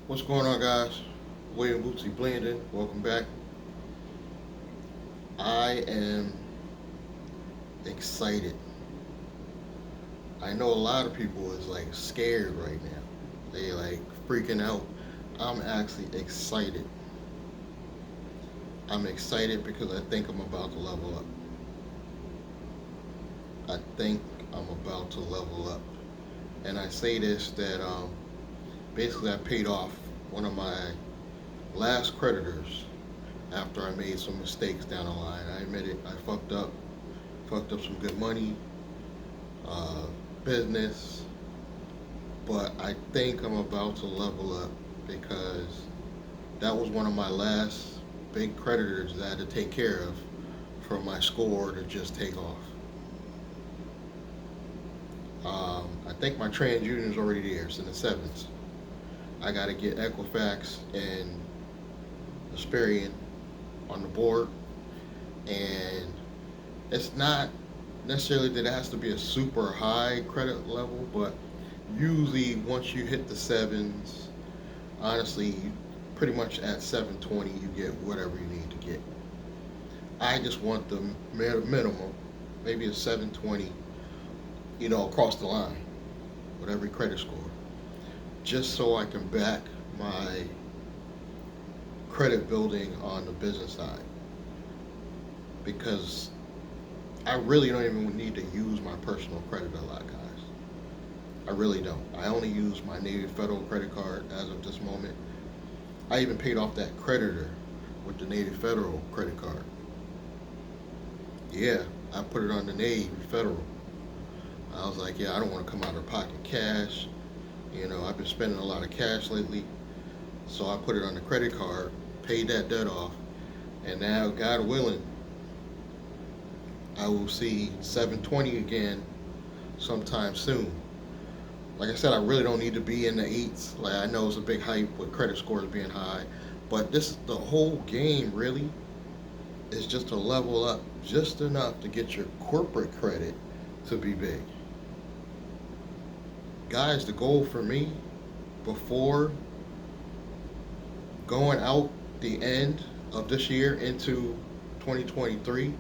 What's going on, guys? William Bootsy Blendon, welcome back. I am excited. I know a lot of people is like scared right now. They like freaking out. I'm actually excited. I'm excited because I think I'm about to level up. I think I'm about to level up. And I say this that basically I paid off one of my last creditors after I made some mistakes down the line. I admit it. I fucked up some good money, uh, business, but I think I'm about to level up because that was one of my last big creditors that I had to take care of for my score to just take off. I think my TransUnion is already there. It's in the sevens. I got to get Equifax and Experian on the board, and it's not necessarily that it has to be a super high credit level, but usually once you hit the sevens, honestly, pretty much at 720, you get whatever you need to get. I just want the minimum, maybe a 720, across the line with every credit score, just so I can back my credit building on the business side. Because I really don't even need to use my personal credit a lot, guys. I really don't. I only use my Navy Federal credit card as of this moment. I even paid off that creditor with the Navy Federal credit card. Yeah, I put it on the Navy Federal. I was like, yeah, I don't want to come out of pocket cash. I've been spending a lot of cash lately. So I put it on the credit card, paid that debt off, and now, God willing, I will see 720 again sometime soon. Like I said, I really don't need to be in the eights. Like, I know it's a big hype with credit scores being high, but the whole game really is just to level up just enough to get your corporate credit to be big. Guys, the goal for me before going out the end of this year into 2023,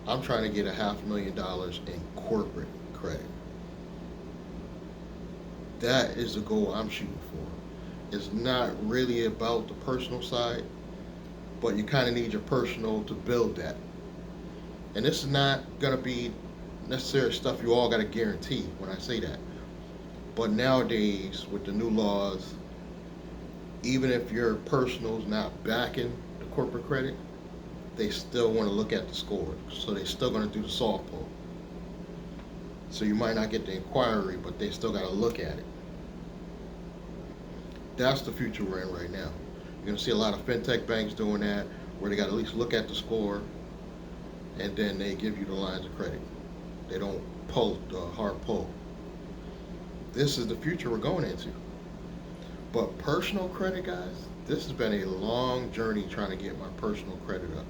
I'm trying to get $500,000 in corporate credit. That is the goal I'm shooting for. It's not really about the personal side, but you kind of need your personal to build that. And this is not going to be necessary stuff you all got to guarantee when I say that. But nowadays, with the new laws, even if your personal's not backing the corporate credit, they still want to look at the score. So they're still going to do the soft pull. So you might not get the inquiry, but they still got to look at it. That's the future we're in right now. You're going to see a lot of fintech banks doing that, where they got to at least look at the score, and then they give you the lines of credit. They don't pull the hard pull. This is the future we're going into. But personal credit, guys, this has been a long journey trying to get my personal credit up.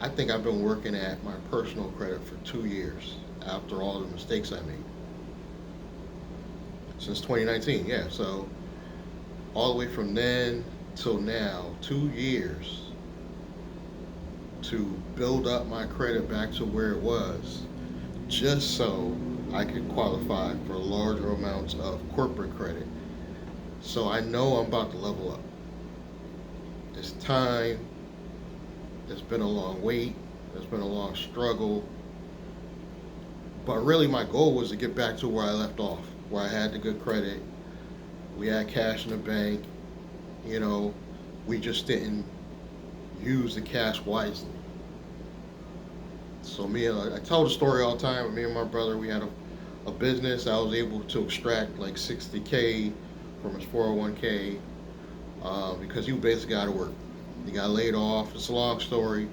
I think I've been working at my personal credit for 2 years after all the mistakes I made. Since 2019, yeah. So all the way from then till now, 2 years to build up my credit back to where it was, just so I could qualify for larger amounts of corporate credit. So I know I'm about to level up. It's time. It's been a long wait. It's been a long struggle. But really my goal was to get back to where I left off, where I had the good credit. We had cash in the bank. We just didn't use the cash wisely. So I tell the story all the time. Me and my brother, we had a business. I was able to extract like 60K from his 401k because he basically got to work. He got laid off. It's a long story,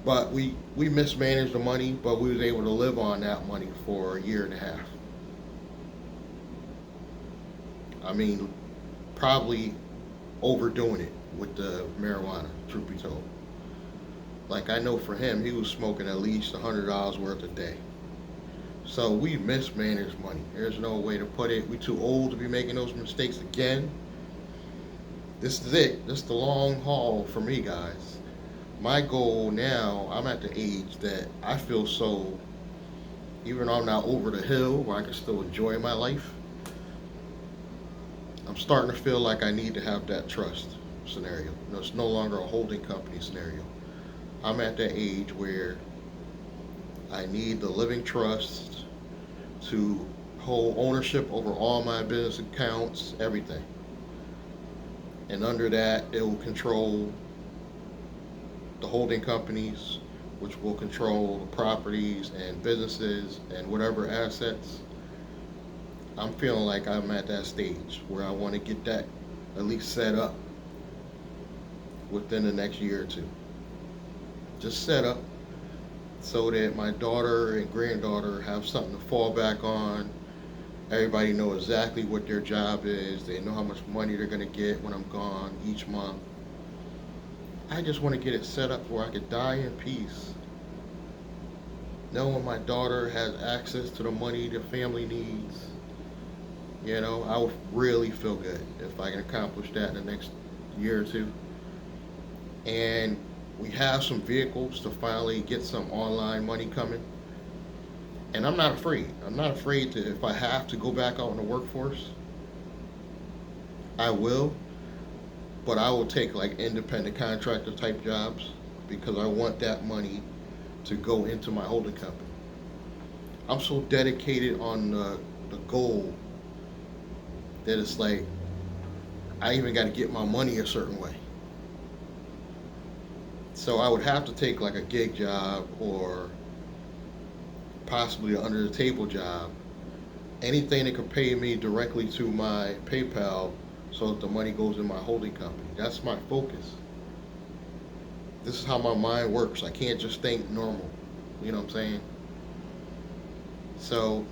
but we mismanaged the money, but we was able to live on that money for a year and a half. I mean, probably overdoing it with the marijuana, truth be told. Like, I know for him, he was smoking at least $100 worth a day. So we mismanage money. There's no way to put it. We too old to be making those mistakes again. This is it. This is the long haul for me, guys. My goal now, I'm at the age that I feel so, even though I'm not over the hill where I can still enjoy my life, I'm starting to feel like I need to have that trust scenario. It's no longer a holding company scenario. I'm at that age where I need the living trust to hold ownership over all my business accounts, everything. And under that, it will control the holding companies, which will control the properties and businesses and whatever assets. I'm feeling like I'm at that stage where I want to get that at least set up within the next year or two. Just set up so that my daughter and granddaughter have something to fall back on. Everybody know exactly what their job is. They know how much money they're going to get when I'm gone each month. I just want to get it set up where I could die in peace, knowing my daughter has access to the money the family needs. I would really feel good if I can accomplish that in the next year or two. And we have some vehicles to finally get some online money coming. And I'm not afraid. I'm not afraid to, if I have to go back out in the workforce, I will. But I will take like independent contractor type jobs because I want that money to go into my holding company. I'm so dedicated on the goal that it's like I even got to get my money a certain way. So I would have to take like a gig job or possibly an under the table job, anything that could pay me directly to my PayPal so that the money goes in my holding company. That's my focus. This is how my mind works. I can't just think normal. You know what I'm saying? So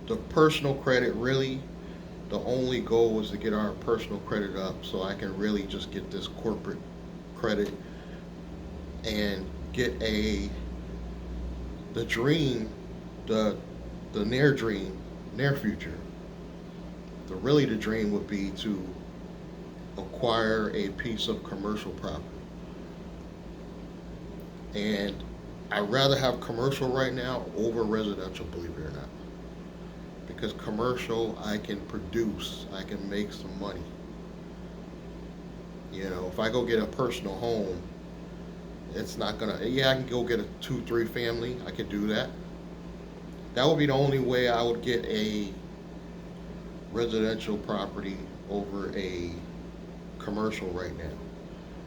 the personal credit, really, the only goal is to get our personal credit up so I can really just get this corporate credit and get the dream, the near future. The dream would be to acquire a piece of commercial property. And I'd rather have commercial right now over residential, believe it or not. Because commercial, I can produce, I can make some money. If I go get a personal home, it's not gonna, yeah, I can go get a 2-3 family, I could do that. That would be the only way I would get a residential property over a commercial right now.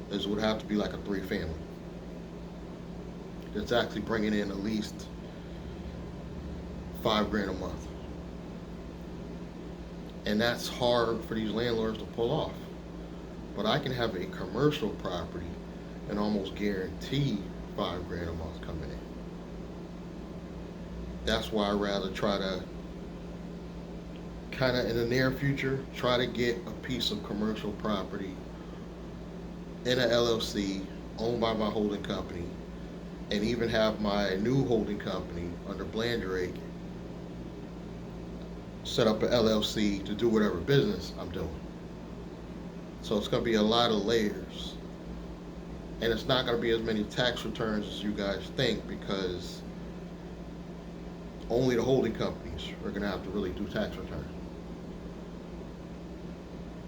This would have to be like a 3 family. It's actually bringing in at least $5,000 a month. And that's hard for these landlords to pull off. But I can have a commercial property and almost guarantee $5,000 a month coming in. That's why I'd rather try to kind of in the near future try to get a piece of commercial property in an LLC owned by my holding company, and even have my new holding company under Blandrake set up an LLC to do whatever business I'm doing. So it's going to be a lot of layers. And it's not going to be as many tax returns as you guys think, because only the holding companies are going to have to really do tax returns.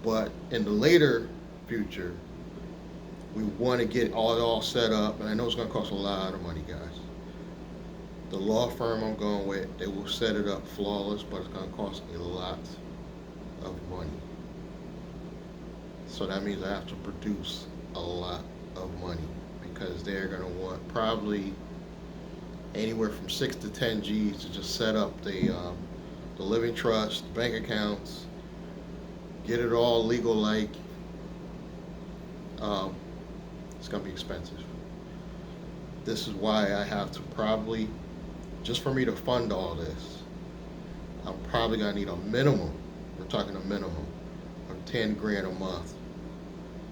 But in the later future, we want to get it all set up, and I know it's going to cost a lot of money, guys. The law firm I'm going with, they will set it up flawless, but it's going to cost a lot of money. So that means I have to produce a lot of money, because they're going to want probably anywhere from 6 to 10 G's to just set up the living trust, bank accounts, get it all legal like. It's going to be expensive. This is why I have to probably, just for me to fund all this, I'm probably going to need a minimum, we're talking a minimum, of $10,000 a month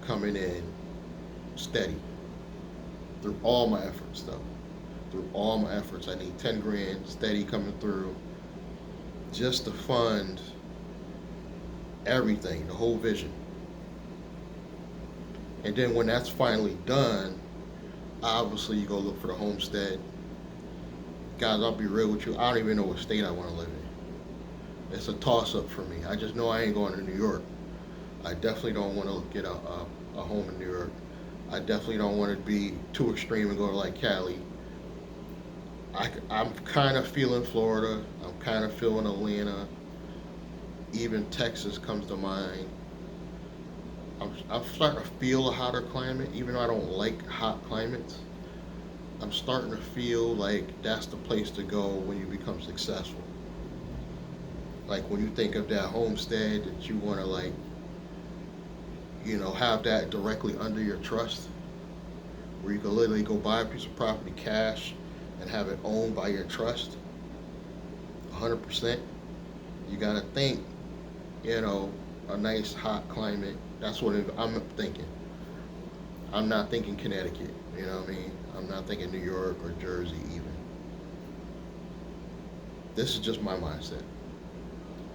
coming in steady through all my efforts though. through all my efforts. I need 10 grand steady coming through just to fund everything, the whole vision. And then when that's finally done, obviously you go look for the homestead. Guys, I'll be real with you. I don't even know what state I want to live in. It's a toss up for me. I just know I ain't going to New York. I definitely don't want to get a home in New York. I definitely don't want to be too extreme and go to like Cali. I'm kind of feeling Florida. I'm kind of feeling Atlanta. Even Texas comes to mind. I'm starting to feel a hotter climate, even though I don't like hot climates. I'm starting to feel like that's the place to go when you become successful. Like when you think of that homestead that you want to like, have that directly under your trust, where you can literally go buy a piece of property cash and have it owned by your trust, 100%. You gotta think, a nice hot climate. That's what I'm thinking. I'm not thinking Connecticut. You know what I mean? I'm not thinking New York or Jersey even. This is just my mindset.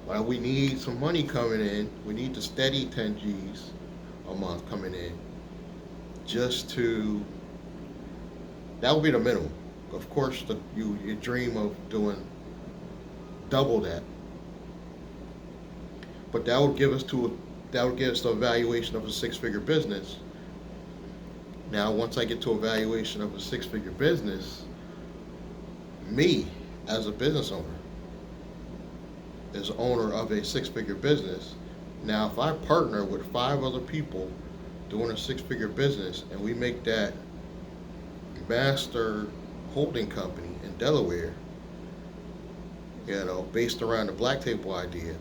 But we need some money coming in. We need the steady 10 G's a month coming in. That would be the minimum. Of course, you dream of doing double that. But that would give us the evaluation of a six-figure business. Now, once I get to evaluation of a six-figure business, me as a business owner, as owner of a six-figure business, now if I partner with 5 other people doing a six-figure business and we make that master holding company in Delaware, based around the black table idea,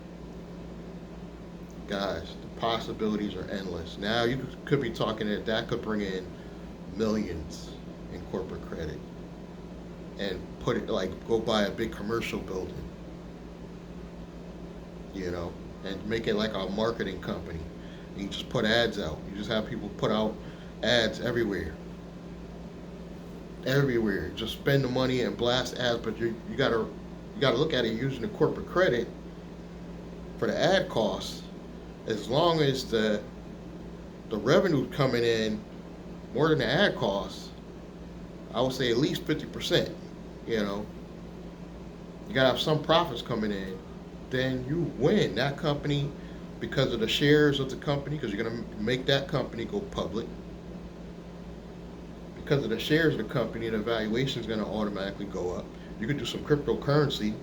guys, the possibilities are endless. Now you could be talking that could bring in millions in corporate credit and put it like go buy a big commercial building, and make it like a marketing company. You just put ads out. You just have people put out ads everywhere. Everywhere. Just spend the money and blast ads, but you gotta look at it using the corporate credit for the ad costs. As long as the revenue coming in more than the ad costs, I would say at least 50%. You gotta have some profits coming in. Then you win. That company, because of the shares of the company, because you're gonna make that company go public. Because of the shares of the company, the valuation is gonna automatically go up. You could do some cryptocurrency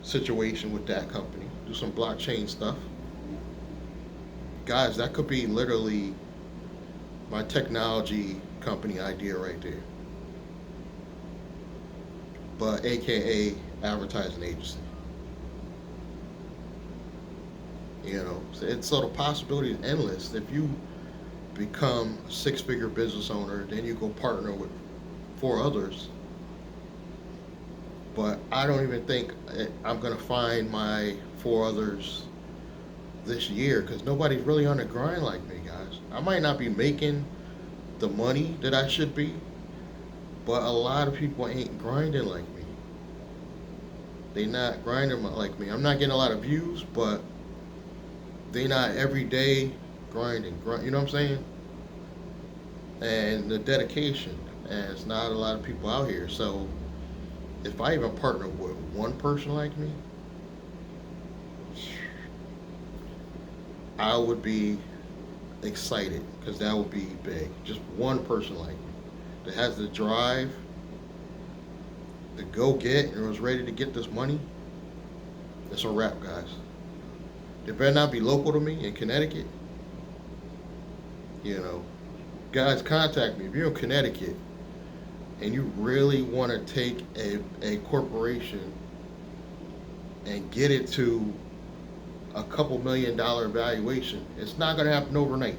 situation with that company. Do some blockchain stuff. Guys, that could be literally my technology company idea right there. But AKA advertising agency. So the possibility is endless. If you become a six-figure business owner, then you go partner with 4 others. But I don't even think I'm gonna find my 4 others this year, because nobody's really on the grind like me, guys. I might not be making the money that I should be, but a lot of people ain't grinding like me. They not grinding like me. I'm not getting a lot of views, but they not every day grinding. You know what I'm saying? And the dedication, and it's not a lot of people out here. So if I even partner with one person like me, I would be excited, because that would be big. Just one person like me that has the drive to go get and was ready to get this money. It's a wrap, guys. They better not be local to me in Connecticut. Guys, contact me if you're in Connecticut and you really want to take a corporation and get it to a couple $1 million valuation. It's not going to happen overnight.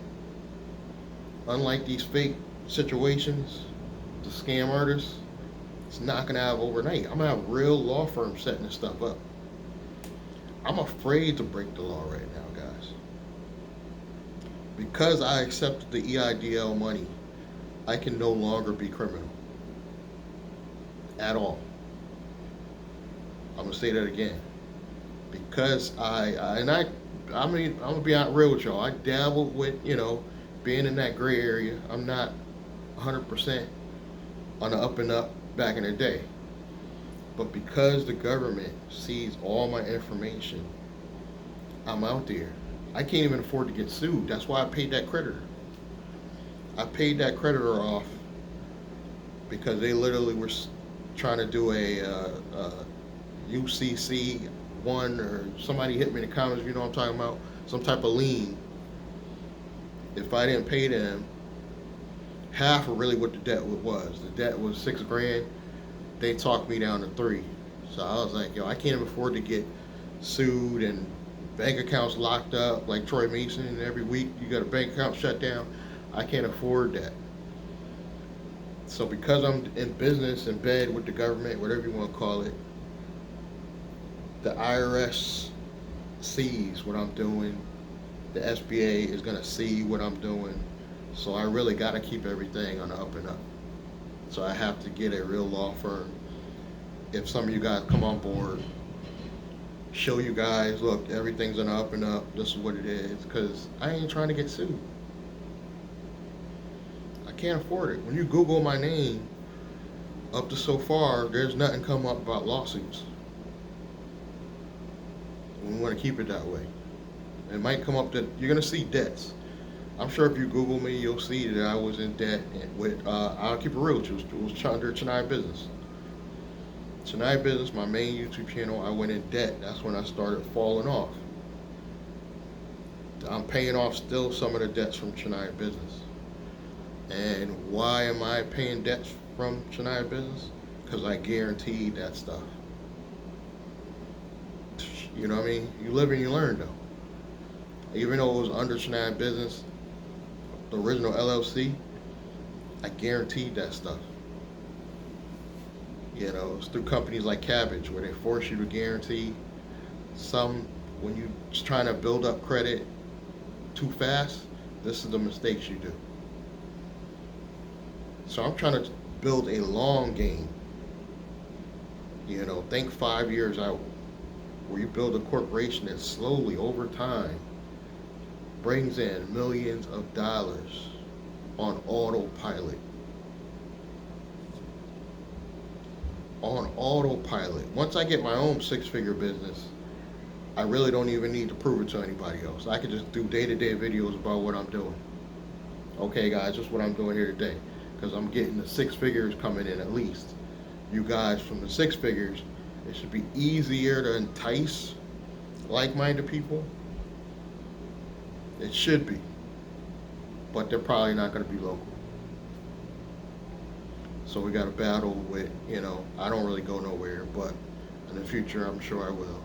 Unlike these fake situations, the scam artists, it's not going to happen overnight. I'm going to have real law firms setting this stuff up. I'm afraid to break the law right now, guys. Because I accepted the EIDL money, I can no longer be criminal. at all. I'm gonna say that again because I mean, I'm gonna be out real with y'all. I dabbled with, being in that gray area. I'm not 100% on the up and up back in the day. But because the government sees all my information, I'm out there. I can't even afford to get sued. That's why I paid that creditor. I paid that creditor off because they literally were trying to do a UCC one, or somebody hit me in the comments, you know what I'm talking about, some type of lien. If I didn't pay them half of really what the debt was, the debt was $6 grand. They talked me down to 3. So I was like, yo, I can't even afford to get sued and bank accounts locked up like Troy Mason. And every week you got a bank account shut down. I can't afford that. So because I'm in business, in bed with the government, whatever you want to call it, the IRS sees what I'm doing. The SBA is going to see what I'm doing. So I really got to keep everything on the up and up. So I have to get a real law firm. If some of you guys come on board, show you guys, look, everything's on the up and up. This is what it is. Because I ain't trying to get sued. I can't afford it. When you Google my name, up to so far, there's nothing come up about lawsuits. We want to keep it that way. It might come up that you're going to see debts. I'm sure if you Google me, you'll see that I was in debt with, I'll keep it real, it was under Chennai Business. Chennai Business, my main YouTube channel, I went in debt. That's when I started falling off. I'm paying off still some of the debts from Chennai Business. And why am I paying debts from Chennai Business? Because I guaranteed that stuff. You know what I mean? You live and you learn, though. Even though it was under Chennai Business, the original LLC, I guaranteed that stuff. It's through companies like Cabbage where they force you to guarantee. Some, when you're trying to build up credit too fast, this is the mistakes you do. So I'm trying to build a long game. Think 5 years out, where you build a corporation that slowly, over time, brings in millions of dollars on autopilot. On autopilot. Once I get my own 6-figure business, I really don't even need to prove it to anybody else. I can just do day-to-day videos about what I'm doing. Okay, guys, that's what I'm doing here today. Because I'm getting the 6 figures coming in at least. You guys from the 6 figures, it should be easier to entice like-minded people. It should be. But they're probably not going to be local. So we got to battle with, I don't really go nowhere, but in the future, I'm sure I will.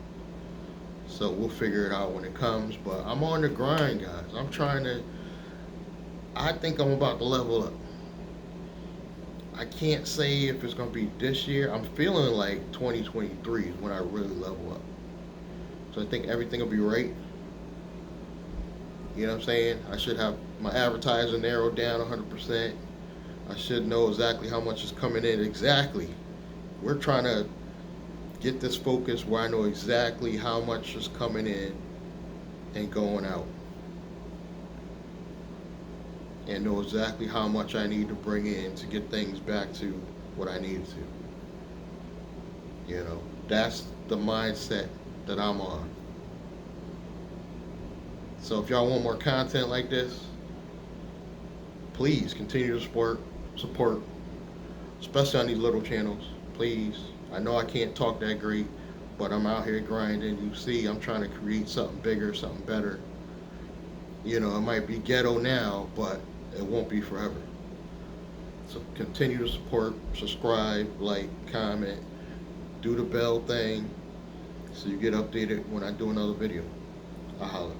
So we'll figure it out when it comes, but I'm on the grind, guys. I think I'm about to level up. I can't say if it's going to be this year. I'm feeling like 2023 is when I really level up. So I think everything will be right. You know what I'm saying? I should have my advertising narrowed down 100%. I should know exactly how much is coming in exactly. We're trying to get this focus where I know exactly how much is coming in and going out. And know exactly how much I need to bring in to get things back to what I need to. That's the mindset that I'm on. So if y'all want more content like this, please continue to support, especially on these little channels, please. I know I can't talk that great, but I'm out here grinding. You see, I'm trying to create something bigger, something better. It might be ghetto now, but it won't be forever. So continue to support, subscribe, like, comment, do the bell thing so you get updated when I do another video. I holla.